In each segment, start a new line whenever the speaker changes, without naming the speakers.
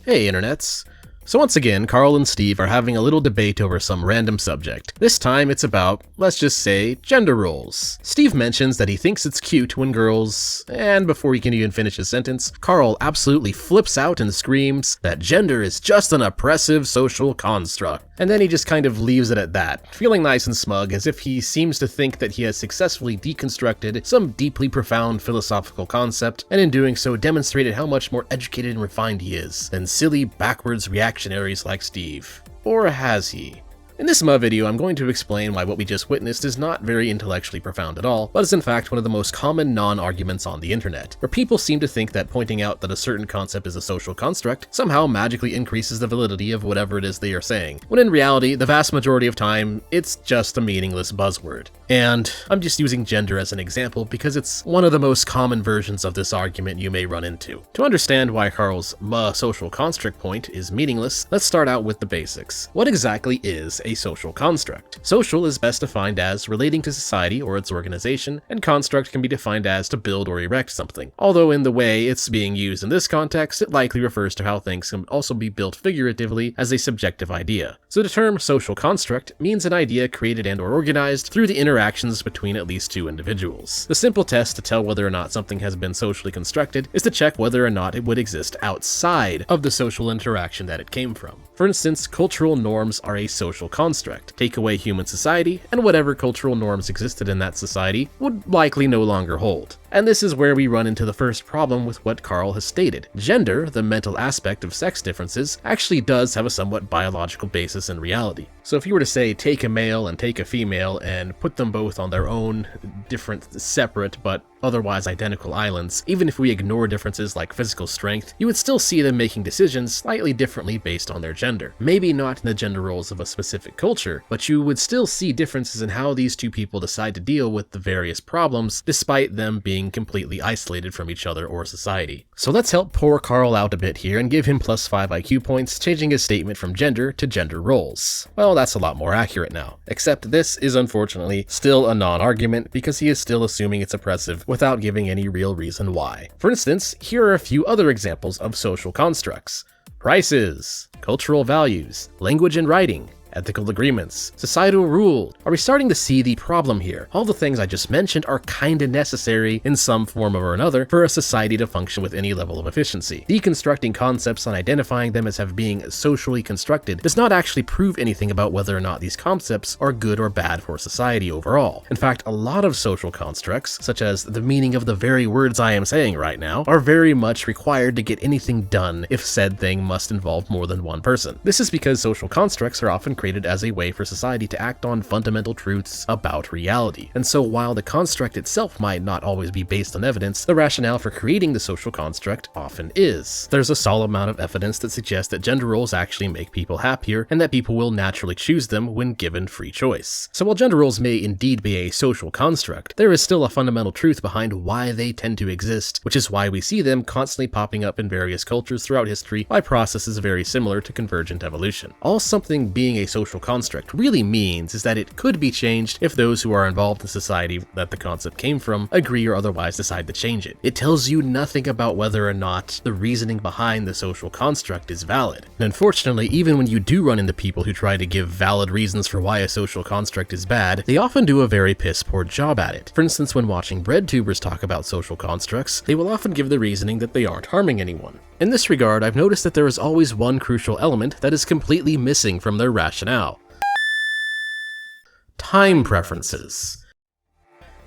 Hey internets. So once again, Carl and Steve are having a little debate over some random subject. This time it's about, let's just say, gender roles. Steve mentions that he thinks it's cute when girls, and before he can even finish his sentence, Carl absolutely flips out and screams that gender is just an oppressive social construct. And then he just kind of leaves it at that, feeling nice and smug as if he seems to think that he has successfully deconstructed some deeply profound philosophical concept, and in doing so demonstrated how much more educated and refined he is than silly, backwards reactionaries like Steve. Or has he? In this Muh video, I'm going to explain why what we just witnessed is not very intellectually profound at all, but is in fact one of the most common non-arguments on the internet, where people seem to think that pointing out that a certain concept is a social construct somehow magically increases the validity of whatever it is they are saying, when in reality, the vast majority of time, it's just a meaningless buzzword. And I'm just using gender as an example because it's one of the most common versions of this argument you may run into. To understand why Carl's Muh social construct point is meaningless, let's start out with the basics. What exactly is a social construct? Social is best defined as relating to society or its organization, and construct can be defined as to build or erect something. Although in the way it's being used in this context, it likely refers to how things can also be built figuratively as a subjective idea. So the term social construct means an idea created and or organized through the interactions between at least two individuals. The simple test to tell whether or not something has been socially constructed is to check whether or not it would exist outside of the social interaction that it came from. For instance, cultural norms are a social construct. Take away human society, and whatever cultural norms existed in that society would likely no longer hold. And this is where we run into the first problem with what Carl has stated. Gender, the mental aspect of sex differences, actually does have a somewhat biological basis in reality. So if you were to say take a male and take a female and put them both on their own different, separate, but otherwise identical islands, even if we ignore differences like physical strength, you would still see them making decisions slightly differently based on their gender. Maybe not in the gender roles of a specific culture, but you would still see differences in how these two people decide to deal with the various problems, despite them being completely isolated from each other or society. So let's help poor Carl out a bit here and give him +5 IQ points, changing his statement from gender to gender roles. Well, that's a lot more accurate now. Except this is unfortunately still a non-argument because he is still assuming it's oppressive without giving any real reason why. For instance, here are a few other examples of social constructs. Prices, cultural values, language and writing, ethical agreements, societal rules. Are we starting to see the problem here? All the things I just mentioned are kinda necessary in some form or another for a society to function with any level of efficiency. Deconstructing concepts and identifying them as being socially constructed does not actually prove anything about whether or not these concepts are good or bad for society overall. In fact, a lot of social constructs, such as the meaning of the very words I am saying right now, are very much required to get anything done if said thing must involve more than one person. This is because social constructs are often created as a way for society to act on fundamental truths about reality. And so while the construct itself might not always be based on evidence, the rationale for creating the social construct often is. There's a solid amount of evidence that suggests that gender roles actually make people happier and that people will naturally choose them when given free choice. So while gender roles may indeed be a social construct, there is still a fundamental truth behind why they tend to exist, which is why we see them constantly popping up in various cultures throughout history by processes very similar to convergent evolution. All something being a social construct really means is that it could be changed if those who are involved in society that the concept came from agree or otherwise decide to change it. It tells you nothing about whether or not the reasoning behind the social construct is valid. And unfortunately, even when you do run into people who try to give valid reasons for why a social construct is bad, they often do a very piss-poor job at it. For instance, when watching breadtubers talk about social constructs, they will often give the reasoning that they aren't harming anyone. In this regard, I've noticed that there is always one crucial element that is completely missing from their rationale. Time preferences.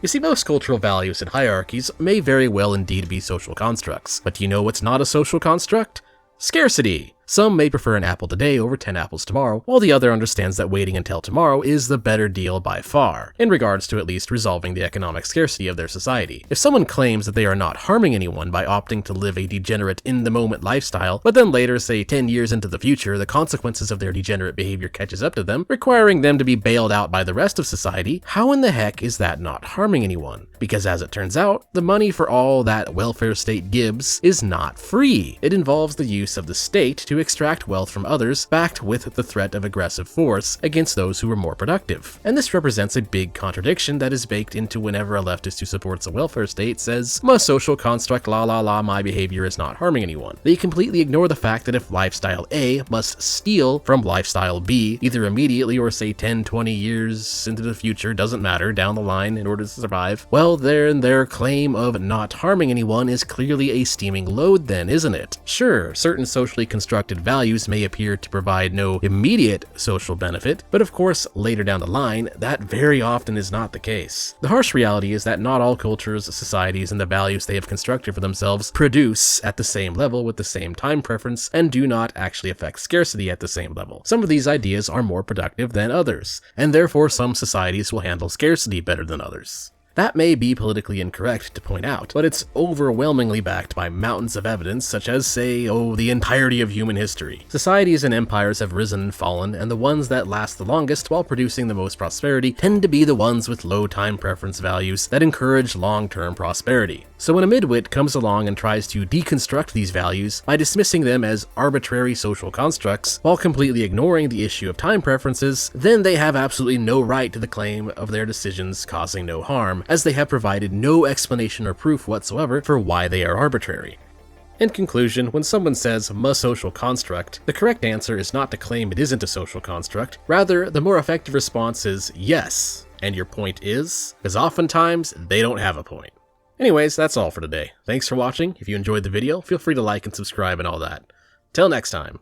You see, most cultural values and hierarchies may very well indeed be social constructs, but do you know what's not a social construct? Scarcity. Some may prefer an apple today over 10 apples tomorrow, while the other understands that waiting until tomorrow is the better deal by far, in regards to at least resolving the economic scarcity of their society. If someone claims that they are not harming anyone by opting to live a degenerate in-the-moment lifestyle, but then later, say 10 years into the future, the consequences of their degenerate behavior catches up to them, requiring them to be bailed out by the rest of society, how in the heck is that not harming anyone? Because as it turns out, the money for all that welfare state gives is not free. It involves the use of the state to to extract wealth from others, backed with the threat of aggressive force against those who were more productive. And this represents a big contradiction that is baked into whenever a leftist who supports a welfare state says, "Muh social construct, la la la, my behavior is not harming anyone." They completely ignore the fact that if lifestyle A must steal from lifestyle B, either immediately or say 10, 20 years into the future, doesn't matter, down the line in order to survive, well, then their claim of not harming anyone is clearly a steaming load then, isn't it? Sure, certain socially constructed values may appear to provide no immediate social benefit, but of course, later down the line, that very often is not the case. The harsh reality is that not all cultures, societies, and the values they have constructed for themselves produce at the same level with the same time preference and do not actually affect scarcity at the same level. Some of these ideas are more productive than others, and therefore some societies will handle scarcity better than others. That may be politically incorrect to point out, but it's overwhelmingly backed by mountains of evidence such as, say, the entirety of human history. Societies and empires have risen and fallen, and the ones that last the longest while producing the most prosperity tend to be the ones with low time preference values that encourage long-term prosperity. So when a midwit comes along and tries to deconstruct these values by dismissing them as arbitrary social constructs while completely ignoring the issue of time preferences, then they have absolutely no right to the claim of their decisions causing no harm, as they have provided no explanation or proof whatsoever for why they are arbitrary. In conclusion, when someone says "Muh social construct," the correct answer is not to claim it isn't a social construct. Rather, the more effective response is yes. And your point is? Because oftentimes, they don't have a point. Anyways, that's all for today. Thanks for watching. If you enjoyed the video, feel free to like and subscribe and all that. Till next time.